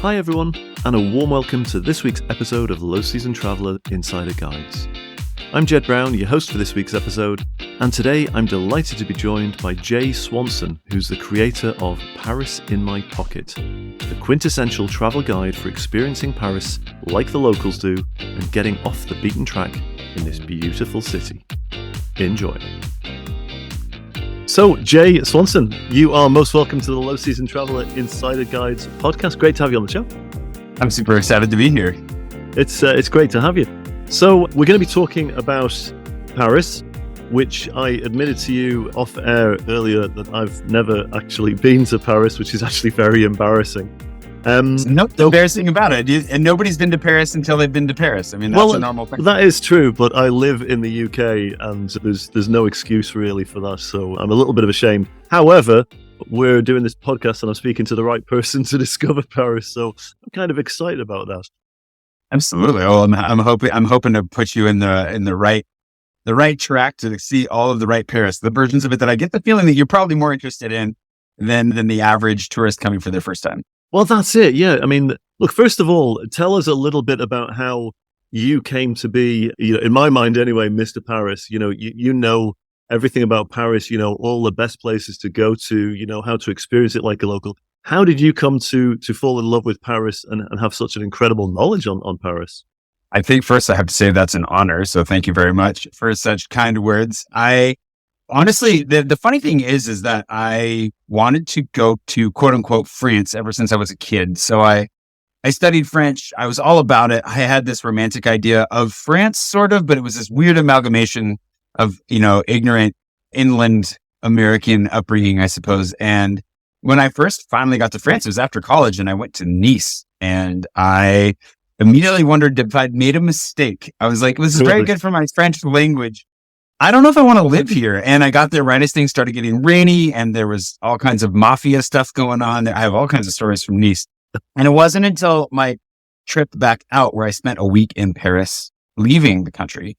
Hi everyone, and a warm welcome to this week's episode of Low Season Traveller Insider Guides. I'm Ged Brown, your host for this week's episode, and today I'm delighted to be joined by Jay Swanson, who's the creator of Paris in My Pocket, the quintessential travel guide for experiencing Paris like the locals do and getting off the beaten track in this beautiful city. Enjoy. So, Jay Swanson, you are most welcome to the Low Season Traveller Insider Guides podcast. Great to have you on the show. I'm super excited to be here. It's great to have you. So, we're going to be talking about Paris, which I admitted to you off air earlier that I've never actually been to Paris, which is actually very embarrassing. Nothing embarrassing about it. And nobody's been to Paris until they've been to Paris. I mean, that's a normal thing. That is true, but I live in the UK and there's no excuse really for that. So I'm a little bit of ashamed. However, we're doing this podcast and I'm speaking to the right person to discover Paris. So I'm kind of excited about that. Absolutely. Oh, I'm hoping to put you in the right track to see all of the right Paris, the versions of it that I get the feeling that you're probably more interested in than the average tourist coming for their first time. Well, that's it. Yeah. I mean, look, first of all, tell us a little bit about how you came to be, in my mind anyway, Mr. Paris. You know everything about Paris, all the best places to go to, how to experience it like a local. How did you come to fall in love with Paris and have such an incredible knowledge on Paris? I think first I have to say that's an honor. So thank you very much for such kind words. Honestly, the funny thing is that I wanted to go to quote unquote France ever since I was a kid. So I studied French. I was all about it. I had this romantic idea of France sort of, but it was this weird amalgamation of, ignorant inland American upbringing, I suppose. And when I first finally got to France, it was after college and I went to Nice and I immediately wondered if I'd made a mistake. I was like, this is very good for my French language. I don't know if I want to live here. And I got there right as things started getting rainy and there was all kinds of mafia stuff going on. I have all kinds of stories from Nice. And it wasn't until my trip back out where I spent a week in Paris, leaving the country,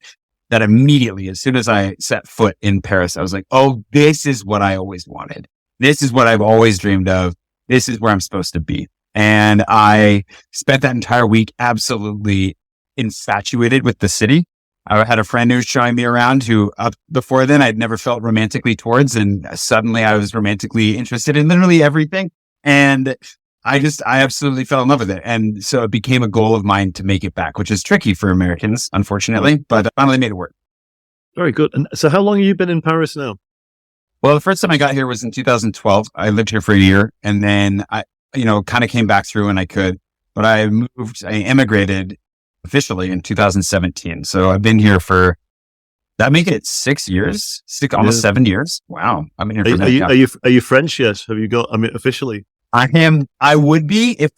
that immediately, as soon as I set foot in Paris, I was like, oh, this is what I always wanted. This is what I've always dreamed of. This is where I'm supposed to be. And I spent that entire week absolutely infatuated with the city. I had a friend who was showing me around who up before then I'd never felt romantically towards. And suddenly I was romantically interested in literally everything. And I absolutely fell in love with it. And so it became a goal of mine to make it back, which is tricky for Americans, unfortunately, but I finally made it work. Very good. And so how long have you been in Paris now? Well, the first time I got here was in 2012. I lived here for a year and then I, kind of came back through when I could, but I immigrated officially in 2017. So I've been here for, that make it 6 years, almost 7 years. Wow. I've been here for Are you French yet? Have you got, officially? I would be if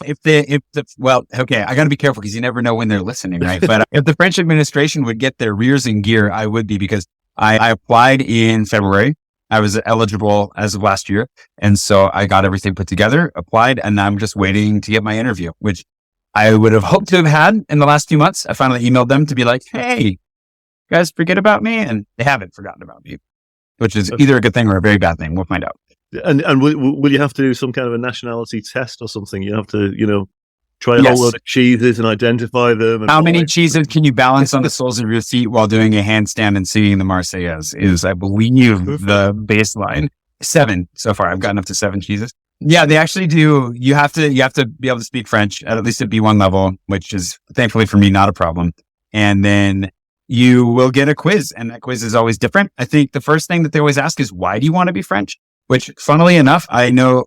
well, okay, I got to be careful because you never know when they're listening, right? But if the French administration would get their rears in gear, I would be because I applied in February. I was eligible as of last year. And so I got everything put together, applied, and I'm just waiting to get my interview, which I would have hoped to have had in the last few months. I finally emailed them to be like, hey, guys, forget about me. And they haven't forgotten about me, which is either a good thing or a very bad thing. We'll find out. And will you have to do some kind of a nationality test or something? You have to, try a whole load of cheeses and identify them. And how many cheeses can you balance on the soles of your feet while doing a handstand and singing the Marseillaise is, I believe, the baseline. 7 so far. I've gotten up to 7 cheeses. Yeah, they actually do. You have to be able to speak French at least at B1 level, which is thankfully for me, not a problem. And then you will get a quiz and that quiz is always different. I think the first thing that they always ask is, why do you want to be French? Which funnily enough, I know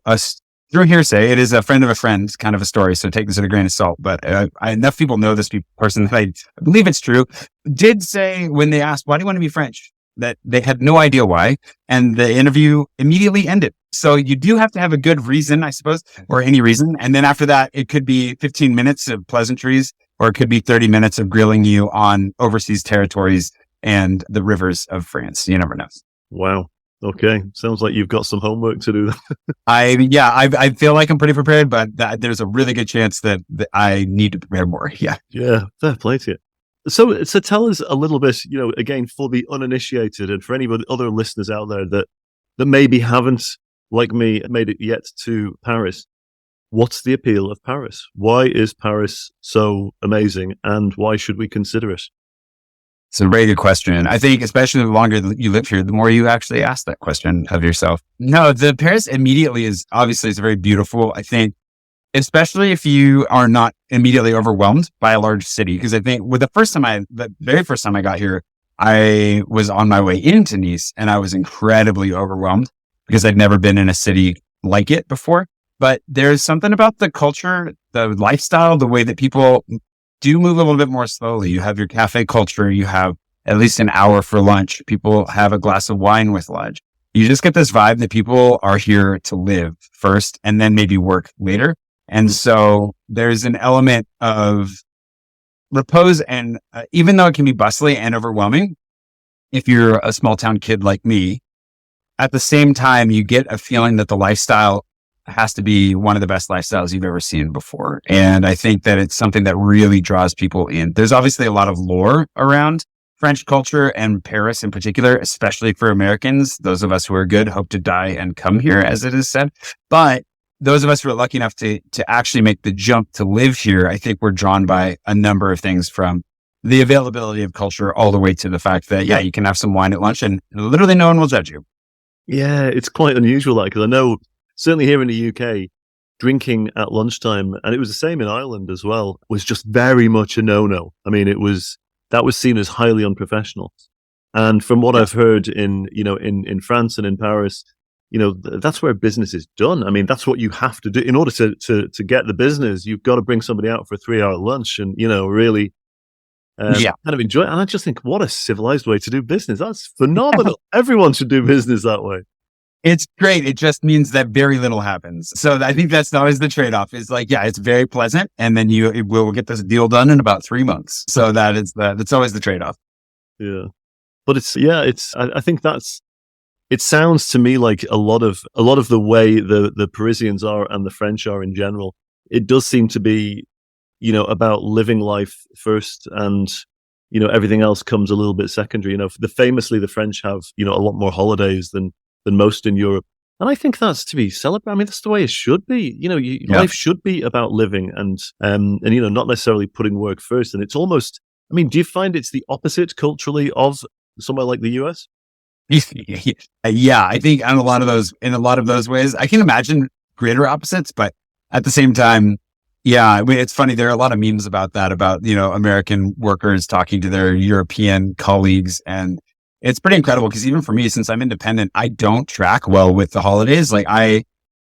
through hearsay, it is a friend of a friend kind of a story. So take this with a grain of salt, but enough people know this person that I believe it's true did say when they asked, why do you want to be French? That they had no idea why. And the interview immediately ended. So you do have to have a good reason, I suppose, or any reason. And then after that, it could be 15 minutes of pleasantries, or it could be 30 minutes of grilling you on overseas territories and the rivers of France. You never know. Wow. Okay. Sounds like you've got some homework to do. I feel like I'm pretty prepared, but there's a really good chance that I need to prepare more. Yeah. Yeah. Fair play to you. So tell us a little bit, again, for the uninitiated and for any other listeners out there that maybe haven't, like me, made it yet to Paris. what's the appeal of Paris? Why is Paris so amazing, and why should we consider it? It's a very good question. I think especially the longer you live here, the more you actually ask that question of yourself. No, the Paris immediately is obviously it's very beautiful. I think, especially if you are not immediately overwhelmed by a large city, because I think the very first time I got here, I was on my way into Nice and I was incredibly overwhelmed because I'd never been in a city like it before. But there's something about the culture, the lifestyle, the way that people do move a little bit more slowly. You have your cafe culture. You have at least an hour for lunch. People have a glass of wine with lunch. You just get this vibe that people are here to live first and then maybe work later. And so there's an element of repose. And even though it can be bustly and overwhelming, if you're a small town kid like me, at the same time, you get a feeling that the lifestyle has to be one of the best lifestyles you've ever seen before. And I think that it's something that really draws people in. There's obviously a lot of lore around French culture and Paris in particular, especially for Americans. Those of us who are good hope to die and come here, as it is said. But those of us who are lucky enough to actually make the jump to live here, I think we're drawn by a number of things, from the availability of culture all the way to the fact that, you can have some wine at lunch and literally no one will judge you. Yeah, it's quite unusual, because I know certainly here in the UK, drinking at lunchtime, and it was the same in Ireland as well, was just very much a no-no. I mean, that was seen as highly unprofessional. And from what I've heard in France and in Paris, that's where business is done. I mean, that's what you have to do in order to get the business. You've got to bring somebody out for a 3-hour lunch and, really kind of enjoy it. And I just think, what a civilized way to do business. That's phenomenal. Everyone should do business that way. It's great. It just means that very little happens. So I think that's always the trade-off. Is like, it's very pleasant, and then we'll get this deal done in about 3 months. So that's always the trade-off. Yeah, but I think it sounds to me like a lot of the way the Parisians are and the French are in general. It does seem to be, about living life first, and everything else comes a little bit secondary. Famously the French have a lot more holidays than most in Europe. And I think that's to be celebrated. I mean, that's the way it should be. Life should be about living and not necessarily putting work first. And it's almost, do you find it's the opposite culturally of somewhere like the US? Yeah, I think in a lot of those ways, I can imagine greater opposites, but at the same time, it's funny. There are a lot of memes about that, about, American workers talking to their European colleagues, and it's pretty incredible because even for me, since I'm independent, I don't track well with the holidays. Like, I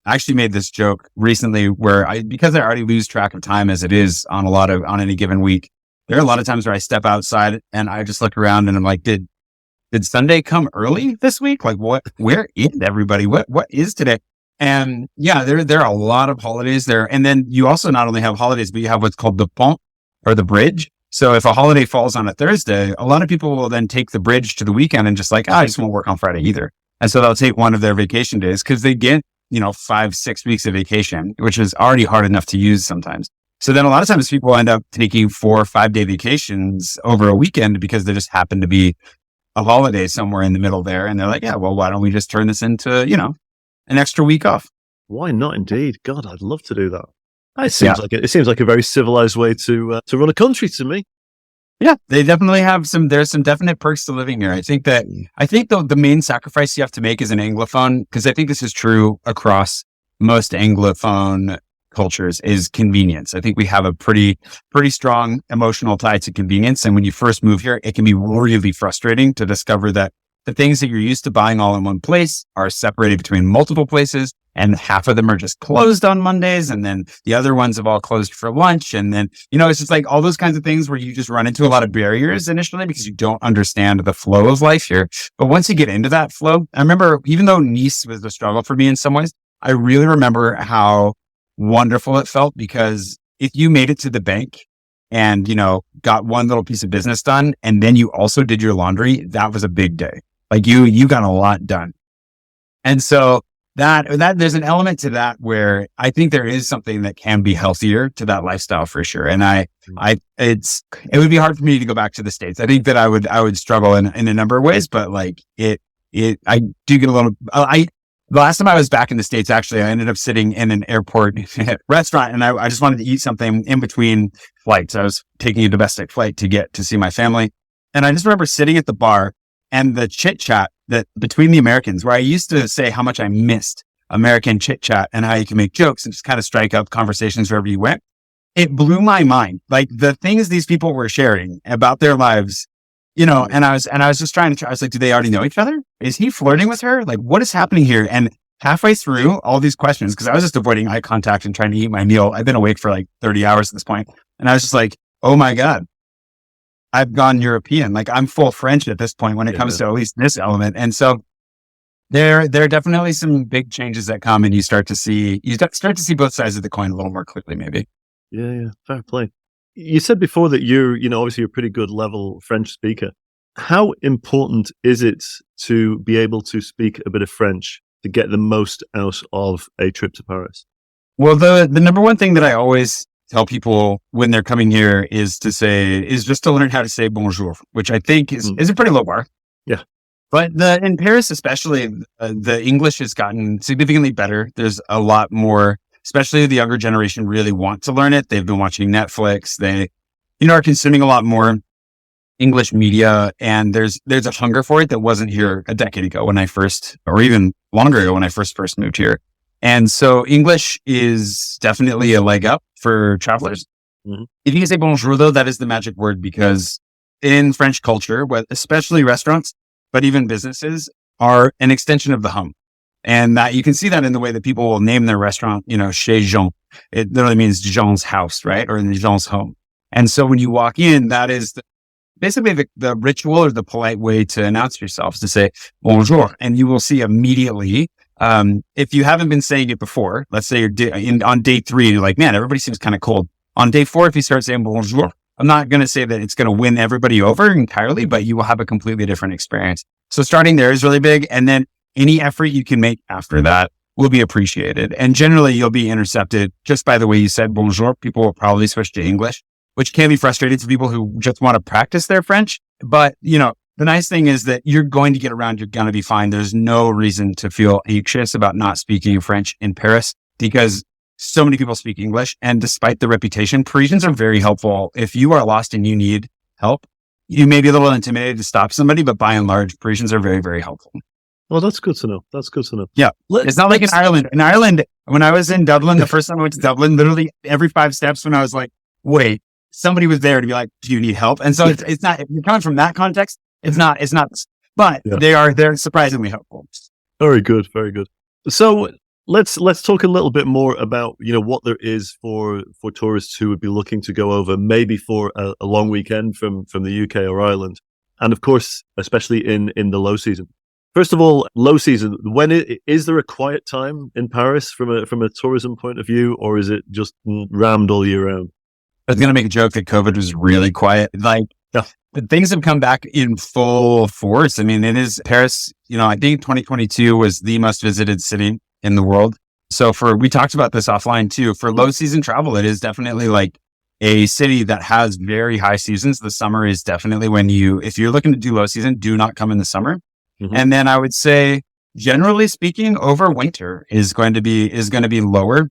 actually made this joke recently where because I already lose track of time as it is on any given week, there are a lot of times where I step outside and I just look around and I'm like, did Sunday come early this week? Like, where is everybody? What is today? And there are a lot of holidays there. And then you also not only have holidays, but you have what's called the pont, or the bridge. So if a holiday falls on a Thursday, a lot of people will then take the bridge to the weekend and just like, I just won't work on Friday either. And so they'll take one of their vacation days because they get, 5-6 weeks of vacation, which is already hard enough to use sometimes. So then a lot of times people end up taking 4 or 5 day vacations over a weekend because there just happen to be a holiday somewhere in the middle there. And they're like, why don't we just turn this into, an extra week off? Why not indeed? God, I'd love to do that. It seems like a very civilized way to run a country to me. Yeah, they definitely have there's some definite perks to living here. I think the main sacrifice you have to make as an Anglophone, because I think this is true across most Anglophone cultures, is convenience. I think we have a pretty strong emotional tie to convenience. And when you first move here, it can be really frustrating to discover that the things that you're used to buying all in one place are separated between multiple places, and half of them are just closed on Mondays, and then the other ones have all closed for lunch. And then, it's just like all those kinds of things where you just run into a lot of barriers initially because you don't understand the flow of life here. But once you get into that flow, I remember, even though Nice was a struggle for me in some ways, I really remember how wonderful it felt, because if you made it to the bank and, got one little piece of business done, and then you also did your laundry, that was a big day. Like you got a lot done. And so that there's an element to that where I think there is something that can be healthier to that lifestyle for sure. And it would be hard for me to go back to the States. I think that I would struggle in a number of ways, but like I do get a little, The last time I was back in the States, actually, I ended up sitting in an airport restaurant, and I just wanted to eat something in between flights. I was taking a domestic flight to get to see my family. And I just remember sitting at the bar and the chit chat that between the Americans, where I used to say how much I missed American chit chat and how you can make jokes and just kind of strike up conversations wherever you went. It blew my mind. Like the things these people were sharing about their lives, and I was just I was like, do they already know each other? Is he flirting with her? Like, what is happening here? And halfway through all these questions, because I was just avoiding eye contact and trying to eat my meal. I've been awake for like 30 hours at this point. And I was just like, oh my God, I've gone European. Like I'm full French at this point when it comes to at least this element. And so there are definitely some big changes that come, and you start to see both sides of the coin a little more clearly, maybe. Yeah. Fair play. You said before that you're, obviously you're a pretty good level French speaker. How important is it to be able to speak a bit of French to get the most out of a trip to Paris? Well, the number one thing that I always tell people when they're coming here is just to learn how to say bonjour, which I think is a pretty low bar. Yeah. But in Paris, especially, the English has gotten significantly better. There's a lot more, especially the younger generation really want to learn it. They've been watching Netflix. They, are consuming a lot more English media, and there's a hunger for it that wasn't here a decade ago or even longer ago when I first moved here. And so English is definitely a leg up for travelers. Mm-hmm. If you can say bonjour, though, that is the magic word, because in French culture, especially restaurants, but even businesses, are an extension of the home. And that you can see that in the way that people will name their restaurant, chez Jean. It literally means Jean's house, right? Or in Jean's home. And so when you walk in, that is basically the ritual or the polite way to announce yourself, to say bonjour. And you will see immediately, if you haven't been saying it before, let's say you're on day 3, you're like, man, everybody seems kind of cold. On day 4, if you start saying bonjour, I'm not going to say that it's going to win everybody over entirely, but you will have a completely different experience. So starting there is really big. And then any effort you can make after that will be appreciated. And generally you'll be intercepted just by the way you said bonjour. People will probably switch to English, which can be frustrating to people who just want to practice their French. But, the nice thing is that you're going to get around. You're going to be fine. There's no reason to feel anxious about not speaking French in Paris, because so many people speak English. And despite the reputation, Parisians are very helpful. If you are lost and you need help, you may be a little intimidated to stop somebody, but by and large, Parisians are very, very helpful. Well, that's good to know. Yeah. It's not like in Ireland. In Ireland, when I was in Dublin, the first time I went to Dublin, literally every 5 steps when I was like, wait, somebody was there to be like, do you need help? And so it's not, if you're coming from that context, it's not, but they're surprisingly helpful. Very good. Very good. So let's talk a little bit more about, what there is for tourists who would be looking to go over, maybe for a long weekend from the UK or Ireland. And of course, especially in the low season. First of all, low season, is there a quiet time in Paris from a tourism point of view, or is it just rammed all year round? I was going to make a joke that COVID was really quiet. But things have come back in full force. I mean, it is Paris, I think 2022 was the most visited city in the world. So we talked about this offline too, for low season travel, it is definitely like a city that has very high seasons. The summer is definitely if you're looking to do low season, do not come in the summer. Mm-hmm. And then I would say, generally speaking, over winter is going to be lower,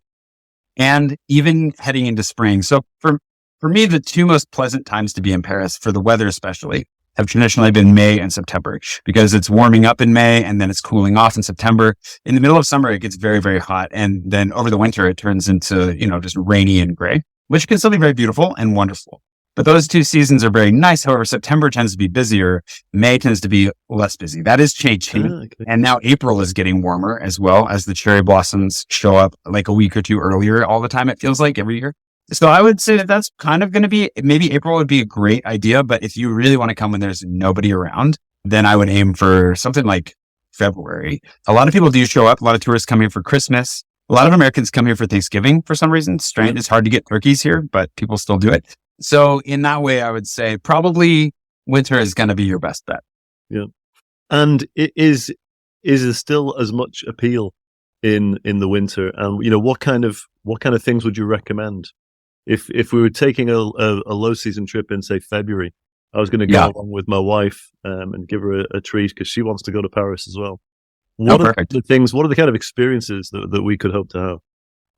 and even heading into spring. So for me, the 2 most pleasant times to be in Paris, for the weather especially, have traditionally been May and September, because it's warming up in May and then it's cooling off in September. In the middle of summer, it gets very, very hot. And then over the winter, it turns into, just rainy and gray, which can still be very beautiful and wonderful. But those 2 seasons are very nice. However, September tends to be busier. May tends to be less busy. That is changing. Okay. And now April is getting warmer as well, as the cherry blossoms show up like a week or 2 earlier all the time. It feels like every year. So I would say that that's kind of going to be, maybe April would be a great idea. But if you really want to come when there's nobody around, then I would aim for something like February. A lot of people do show up. A lot of tourists come here for Christmas. A lot of Americans come here for Thanksgiving for some reason. Strange. It's hard to get turkeys here, but people still do it. So in that way, I would say probably winter is going to be your best bet. Yeah. And is there still as much appeal in the winter? And, what kind of things would you recommend? If we were taking a low season trip in, say, February, I was going to go along with my wife and give her a treat, because she wants to go to Paris as well. Oh, What are perfect. the things? What are the kind of experiences that we could hope to have?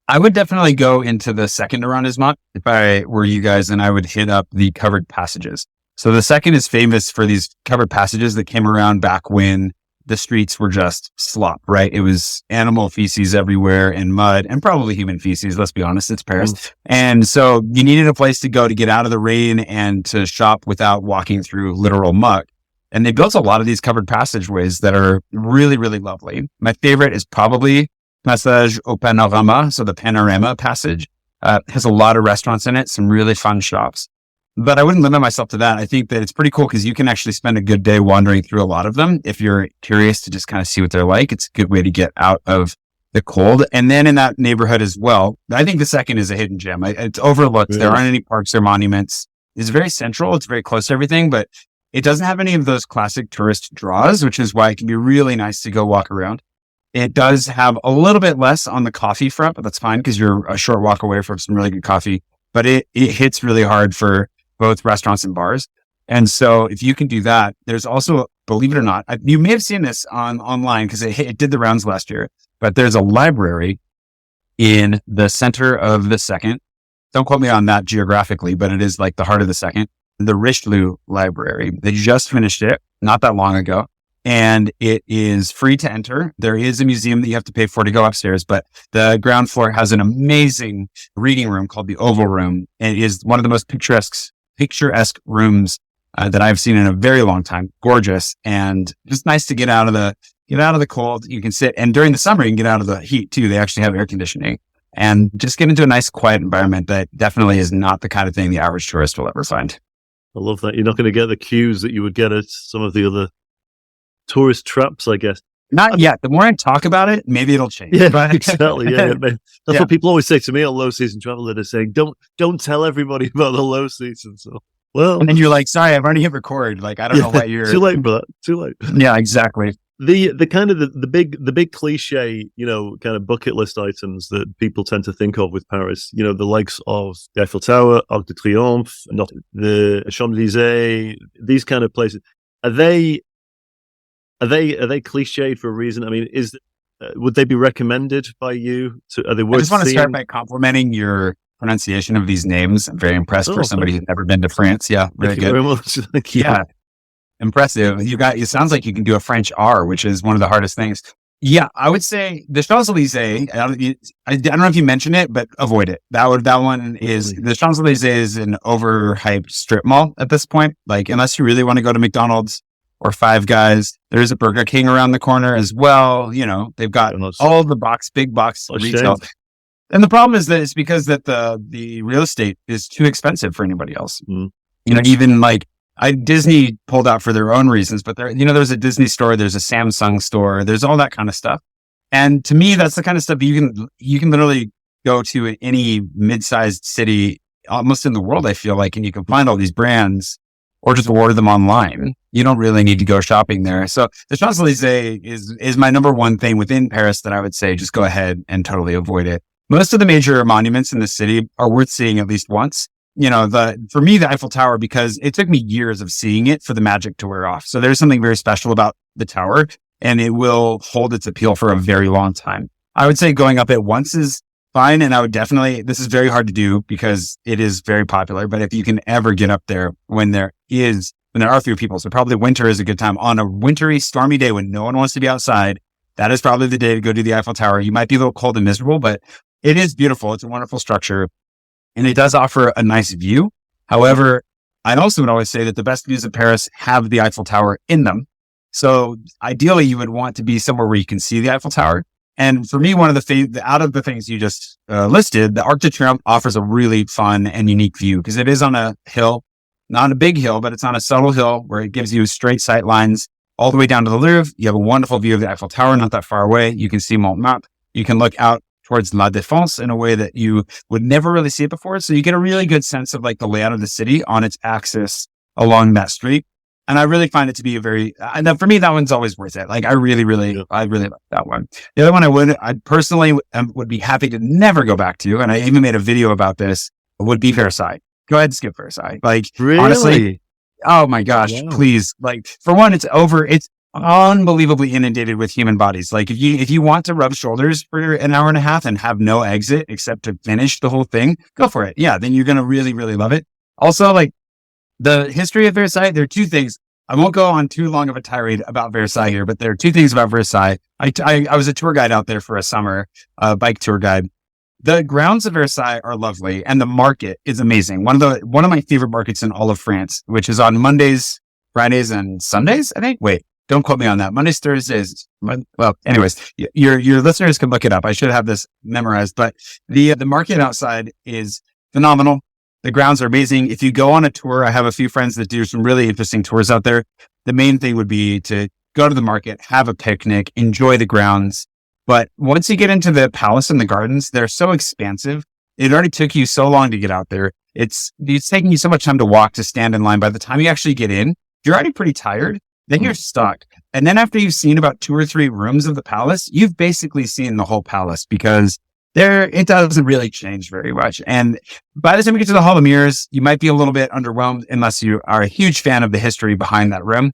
I would definitely go into the second arrondissement if I were you guys, and I would hit up the covered passages. So the second is famous for these covered passages that came around back when the streets were just slop, right? It was animal feces everywhere and mud and probably human feces. Let's be honest, it's Paris. And so you needed a place to go to get out of the rain and to shop without walking through literal muck. And they built a lot of these covered passageways that are really, really lovely. My favorite is probably Passage au Panorama. So the Panorama Passage has a lot of restaurants in it, some really fun shops. But I wouldn't limit myself to that. I think that it's pretty cool because you can actually spend a good day wandering through a lot of them. If you're curious to just kind of see what they're like, it's a good way to get out of the cold. And then in that neighborhood as well, I think the second is a hidden gem. It's overlooked. There aren't any parks or monuments. It's very central. It's very close to everything, but it doesn't have any of those classic tourist draws, which is why it can be really nice to go walk around. It does have a little bit less on the coffee front, but that's fine because you're a short walk away from some really good coffee. But it hits really hard for both restaurants and bars. And so if you can do that, there's also, believe it or not, you may have seen this online because it did the rounds last year, but there's a library in the center of the second. Don't quote me on that geographically, but it is like the heart of the second, the Richelieu Library. They just finished it not that long ago, and it is free to enter. There is a museum that you have to pay for to go upstairs, but the ground floor has an amazing reading room called the Oval Room. And it is one of the most picturesque rooms that I've seen in a very long time. Gorgeous and just nice to get out of the cold. You can sit, and during the summer you can get out of the heat too. They actually have air conditioning and just get into a nice quiet environment that definitely is not the kind of thing the average tourist will ever find. I love that. You're not going to get the cues that you would get at some of the other tourist traps, I guess. Not yet. The more I talk about it, maybe it'll change. Yeah, but exactly. Yeah, that's what people always say to me on low season travel. They're saying, "Don't tell everybody about the low season." So, well, and then you're like, "Sorry, I've already hit record." Like, I don't know what you're. Too late for that. Too late. Yeah, exactly. The kind of the big cliche, kind of bucket list items that people tend to think of with Paris. The likes of the Eiffel Tower, Arc de Triomphe, not the Champs-Élysées. These kind of places. Are they cliched for a reason? I mean, would they be recommended by you? Are they worth I just want to seeing? start by complimenting your pronunciation of these names. I'm very impressed for somebody who's never been to France. Yeah, very Thank good. you very much. Thank you. Yeah, impressive. It sounds like you can do a French R, which is one of the hardest things. Yeah, I would say the Champs-Élysées. I don't know if you mentioned it, but avoid it. That one is the Champs-Élysées is an overhyped strip mall at this point. Like, unless you really want to go to McDonald's or Five Guys, there's a Burger King around the corner as well. They've got all the big box retail. And the problem is that it's because that the real estate is too expensive for anybody else. Even like Disney pulled out for their own reasons, but there's a Disney store, there's a Samsung store, there's all that kind of stuff. And to me, that's the kind of stuff you can literally go to any mid-sized city almost in the world, I feel like, and you can find all these brands or just order them online. You don't really need to go shopping there. So the Champs-Élysées is my number one thing within Paris that I would say just go ahead and totally avoid it. Most of the major monuments in the city are worth seeing at least once. For me, the Eiffel Tower, because it took me years of seeing it for the magic to wear off. So there's something very special about the tower, and it will hold its appeal for a very long time. I would say going up it once is fine. And I would this is very hard to do because it is very popular, but if you can ever get up there when there are few people, so probably winter is a good time. On a wintry, stormy day when no one wants to be outside, that is probably the day to go to the Eiffel Tower. You might be a little cold and miserable, but it is beautiful. It's a wonderful structure, and it does offer a nice view. However, I also would always say that the best views of Paris have the Eiffel Tower in them. So ideally, you would want to be somewhere where you can see the Eiffel Tower. And for me, one of out of the things you just listed, the Arc de Triomphe offers a really fun and unique view because it is on a hill, not a big hill, but it's on a subtle hill where it gives you straight sight lines all the way down to the Louvre. You have a wonderful view of the Eiffel Tower, not that far away. You can see Montmartre. You can look out towards La Défense in a way that you would never really see it before. So you get a really good sense of like the layout of the city on its axis along that street. And I really find it to be and for me, that one's always worth it. Like I really like that one. The other one I personally would be happy to never go back to, and I even made a video about this, would be Versailles. Go ahead and skip Versailles. Like, really? Honestly, oh my gosh, please. Like, for one, it's unbelievably inundated with human bodies. Like if you want to rub shoulders for an hour and a half and have no exit except to finish the whole thing, go for it. Yeah, then you're going to really, really love it. Also, like the history of Versailles, there are two things. I won't go on too long of a tirade about Versailles here, but there are two things about Versailles. I was a tour guide out there for a summer, bike tour guide. The grounds of Versailles are lovely, and the market is amazing. One of my favorite markets in all of France, which is on Mondays, Fridays, and Sundays, I think. Wait, don't quote me on that. Mondays, Thursdays. Well, anyways, your listeners can look it up. I should have this memorized, but the market outside is phenomenal. The grounds are amazing. If you go on a tour, I have a few friends that do some really interesting tours out there. The main thing would be to go to the market, have a picnic, enjoy the grounds. But once you get into the palace and the gardens, they're so expansive. It already took you so long to get out there. It's taking you so much time to walk, to stand in line. By the time you actually get in, you're already pretty tired. Then you're stuck. And then after you've seen about 2 or 3 rooms of the palace, you've basically seen the whole palace because it doesn't really change very much. And by the time you get to the Hall of Mirrors, you might be a little bit underwhelmed unless you are a huge fan of the history behind that room.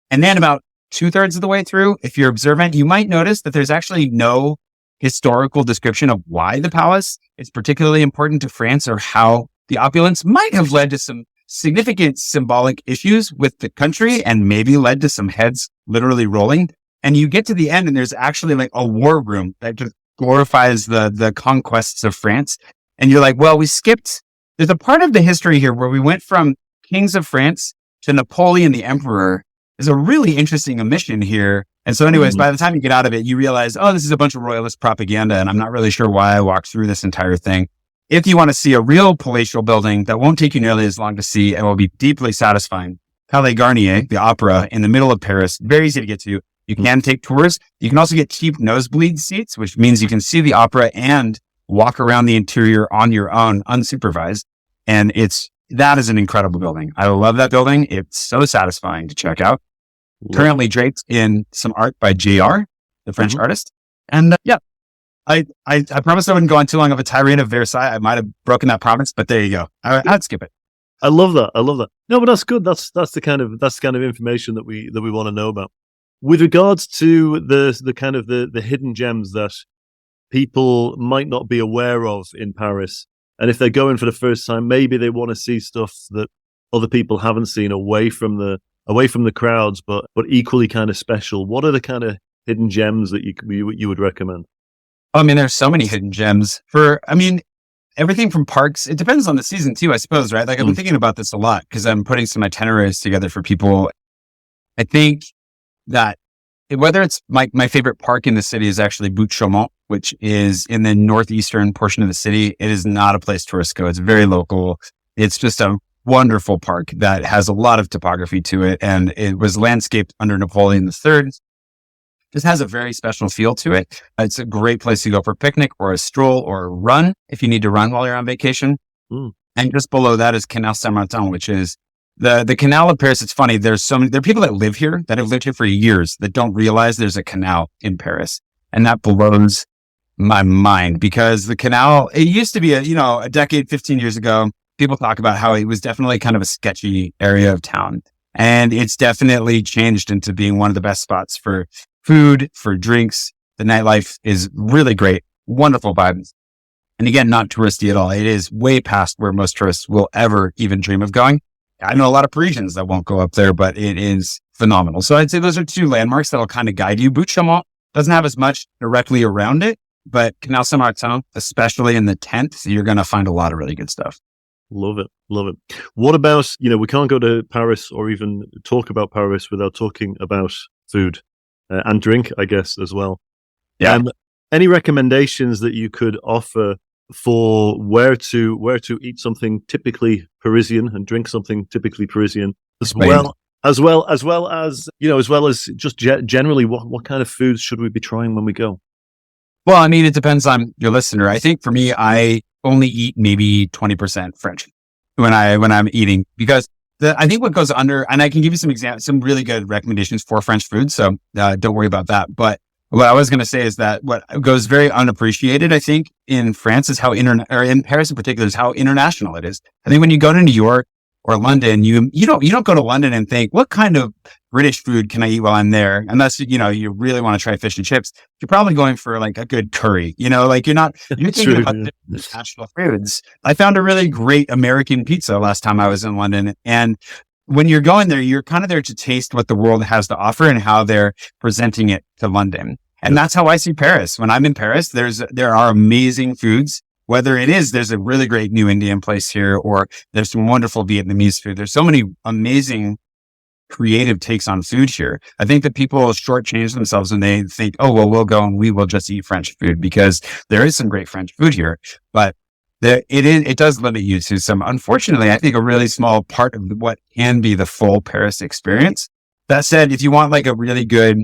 And then about 2/3 of the way through, if you're observant, you might notice that there's actually no historical description of why the palace is particularly important to France or how the opulence might have led to some significant symbolic issues with the country and maybe led to some heads literally rolling. And you get to the end and there's actually like a war room that just glorifies the conquests of France. And you're like, well, there's a part of the history here where we went from kings of France to Napoleon the emperor. There's a really interesting omission here. And so anyways, by the time you get out of it, you realize, oh, this is a bunch of royalist propaganda. And I'm not really sure why I walked through this entire thing. If you want to see a real palatial building that won't take you nearly as long to see and will be deeply satisfying, Palais Garnier, the opera in the middle of Paris, very easy to get to. You can take tours. You can also get cheap nosebleed seats, which means you can see the opera and walk around the interior on your own, unsupervised. And that is an incredible building. I love that building. It's so satisfying to check out. Currently draped in some art by JR, the French artist. And I promised I wouldn't go on too long of a tirade of Versailles. I might have broken that promise, but there you go. I'd skip it. I love that. No, but that's good. That's the kind of information that we want to know about. With regards to the hidden gems that people might not be aware of in Paris, and if they're going for the first time, maybe they want to see stuff that other people haven't seen away from the crowds, but equally kind of special. What are the kind of hidden gems that you would recommend? I mean, there's so many hidden gems everything from parks. It depends on the season too, I suppose, right? Like I've been thinking about this a lot because I'm putting some itineraries together for people. I think that whether it's my favorite park in the city is actually Butte-Chaumont, which is in the northeastern portion of the city. It is not a place tourists go. It's very local. It's just a wonderful park that has a lot of topography to it. And it was landscaped under Napoleon III. Just has a very special feel to it. It's a great place to go for a picnic or a stroll or a run if you need to run while you're on vacation. And just below that is Canal Saint-Martin, which is the canal of Paris. It's funny. There are people that live here that have lived here for years that don't realize there's a canal in Paris. And that blows my mind because the canal, it used to be a decade, 15 years ago, people talk about how it was definitely kind of a sketchy area of town. And it's definitely changed into being one of the best spots for food, for drinks. The nightlife is really great. Wonderful vibes. And again, not touristy at all. It is way past where most tourists will ever even dream of going. I know a lot of Parisians that won't go up there, but it is phenomenal. So I'd say those are two landmarks that'll kind of guide you. Butte-Chaumont doesn't have as much directly around it, but Canal Saint-Martin, especially in the 10th, you're going to find a lot of really good stuff. Love it. What about, we can't go to Paris or even talk about Paris without talking about food and drink, I guess, as well. Yeah. Any recommendations that you could offer for where to eat something typically Parisian and drink something typically Parisian, as well as just generally what kind of foods should we be trying when we go? Well, I mean, it depends on your listener. I think for me, I only eat maybe 20% French when I'm eating because I think what goes under, and I can give you some really good recommendations for French food. So don't worry about that. But what I was going to say is that what goes very unappreciated, I think, in France is or in Paris in particular, is how international it is. I think when you go to New York or London, you don't go to London and think, what kind of British food can I eat while I'm there? Unless, you really want to try fish and chips, you're probably going for like a good curry, like you're thinking about national foods. I found a really great American pizza last time I was in London. And when you're going there, you're kind of there to taste what the world has to offer and how they're presenting it to London. And that's how I see Paris. When I'm in Paris, there are amazing foods, whether there's a really great new Indian place here, or there's some wonderful Vietnamese food. There's so many amazing creative takes on food here. I think that people shortchange themselves when they think, oh, well, we'll go and we will just eat French food, because there is some great French food here, but it does limit you to some, unfortunately, I think a really small part of what can be the full Paris experience. That said, if you want like a really good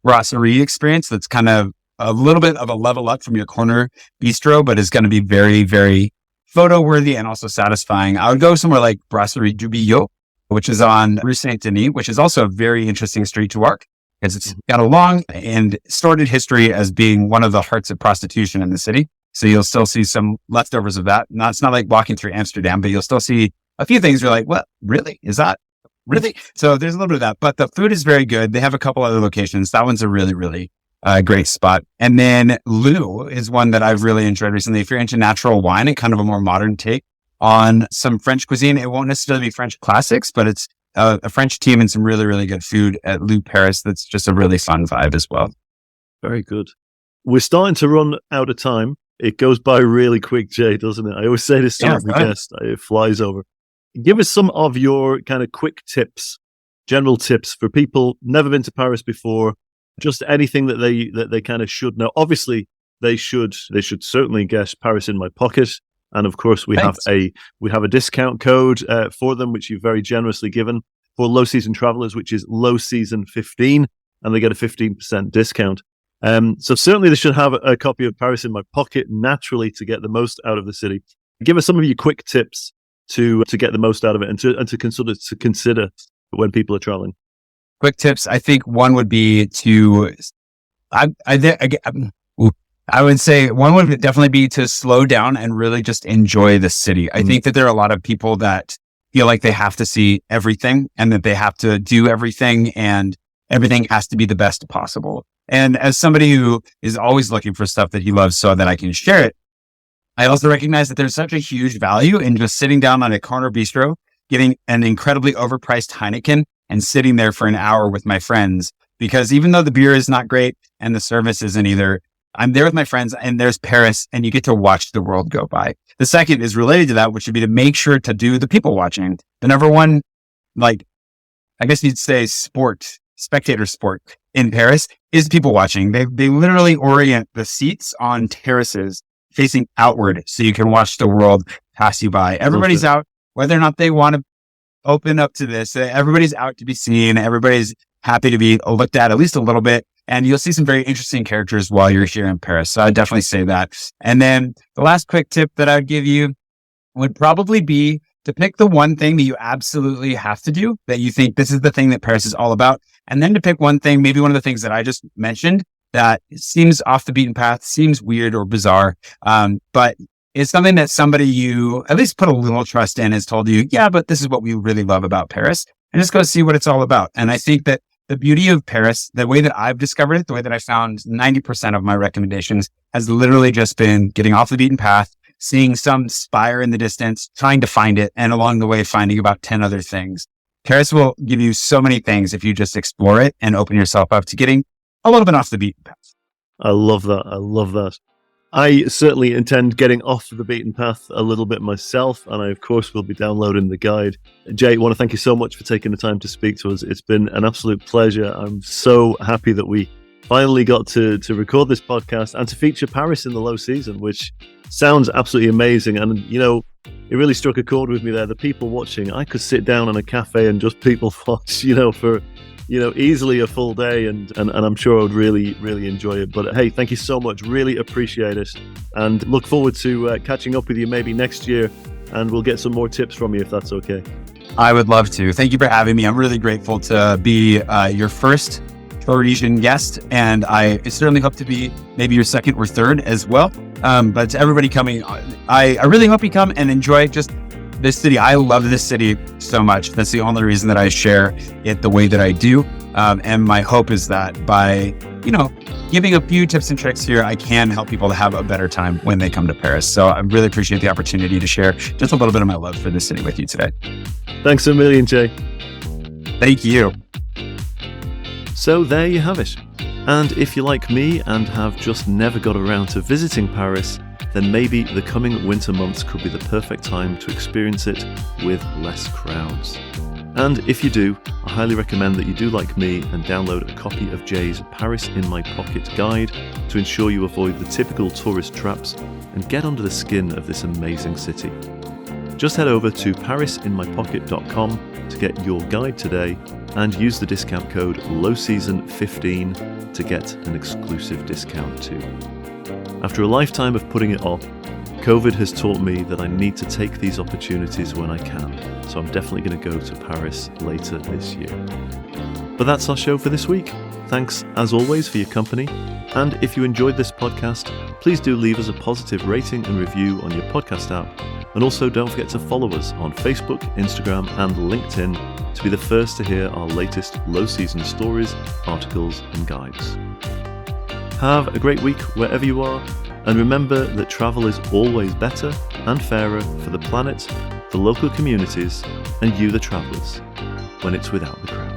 brasserie experience, that's kind of a little bit of a level up from your corner bistro, but is going to be very, very photo worthy and also satisfying, I would go somewhere like Brasserie du Billot, which is on Rue Saint-Denis, which is also a very interesting street to walk, because it's got a long and storied history as being one of the hearts of prostitution in the city. So you'll still see some leftovers of that. It's not like walking through Amsterdam, but you'll still see a few things you're like, what, really? Is that really? So there's a little bit of that, but the food is very good. They have a couple other locations. That one's a really, really great spot. And then Lou is one that I've really enjoyed recently. If you're into natural wine and kind of a more modern take on some French cuisine, it won't necessarily be French classics, but it's a French team and some really, really good food at Lou Paris. That's just a really fun vibe as well. Very good. We're starting to run out of time. It goes by really quick, Jay, doesn't it? I always say this to every guest. It flies over. Give us some of your kind of quick tips, general tips for people never been to Paris before, just anything that they kind of should know. Obviously, they should certainly get Paris in my pocket. And of course, we have a discount code for them, which you've very generously given for low season travelers, which is low season 15, and they get a 15% discount. So certainly they should have a copy of Paris in my pocket naturally to get the most out of the city. Give us some of your quick tips to get the most out of it and to consider when people are traveling. Quick tips. I think one would be I would say one would definitely be to slow down and really just enjoy the city. I think that there are a lot of people that feel like they have to see everything and that they have to do everything and everything has to be the best possible. And as somebody who is always looking for stuff that he loves so that I can share it, I also recognize that there's such a huge value in just sitting down on a corner bistro, getting an incredibly overpriced Heineken and sitting there for an hour with my friends. Because even though the beer is not great and the service isn't either, I'm there with my friends and there's Paris and you get to watch the world go by. The second is related to that, which would be to make sure to do the people watching. The number one, I guess you'd say spectator sport in Paris is people watching. They literally orient the seats on terraces facing outward so you can watch the world pass you by. Everybody's out, whether or not they want to open up to this. Everybody's out to be seen. Everybody's happy to be looked at least a little bit. And you'll see some very interesting characters while you're here in Paris. So I'd definitely say that. And then the last quick tip that I'd give you would probably be to pick the one thing that you absolutely have to do, that you think this is the thing that Paris is all about. And then to pick one thing, maybe one of the things that I just mentioned that seems off the beaten path, seems weird or bizarre, but it's something that somebody you at least put a little trust in has told you, yeah, but this is what we really love about Paris. And just go see what it's all about. And I think that the beauty of Paris, the way that I've discovered it, the way that I found 90% of my recommendations has literally just been getting off the beaten path, seeing some spire in the distance, trying to find it, and along the way, finding about 10 other things. Paris will give you so many things if you just explore it and open yourself up to getting a little bit off the beaten path. I love that. I certainly intend getting off the beaten path a little bit myself, and I, of course, will be downloading the guide. Jay, I want to thank you so much for taking the time to speak to us. It's been an absolute pleasure. I'm so happy that we finally got to record this podcast and to feature Paris in the low season, which sounds absolutely amazing. And, it really struck a chord with me there. The people watching, I could sit down in a cafe and just people watch, for easily a full day, and I'm sure I would really, really enjoy it. But hey, thank you so much. Really appreciate it. And look forward to catching up with you maybe next year, and we'll get some more tips from you if that's okay. I would love to. Thank you for having me. I'm really grateful to be your first Parisian guest, and I certainly hope to be maybe your second or third as well. But to everybody coming, I really hope you come and enjoy just this city, I love this city so much. That's the only reason that I share it the way that I do. And my hope is that by, giving a few tips and tricks here, I can help people to have a better time when they come to Paris. So I really appreciate the opportunity to share just a little bit of my love for this city with you today. Thanks a million, Jay. Thank you. So there you have it. And if you're like me and have just never got around to visiting Paris, then maybe the coming winter months could be the perfect time to experience it with less crowds. And if you do, I highly recommend that you do like me and download a copy of Jay's Paris in My Pocket guide to ensure you avoid the typical tourist traps and get under the skin of this amazing city. Just head over to parisinmypocket.com to get your guide today and use the discount code LOWSEASON15 to get an exclusive discount too. After a lifetime of putting it off, COVID has taught me that I need to take these opportunities when I can, so I'm definitely going to go to Paris later this year. But that's our show for this week. Thanks, as always, for your company. And if you enjoyed this podcast, please do leave us a positive rating and review on your podcast app. And also don't forget to follow us on Facebook, Instagram, and LinkedIn to be the first to hear our latest low season stories, articles, and guides. Have a great week wherever you are, and remember that travel is always better and fairer for the planet, the local communities, and you, the travellers, when it's without the crowd.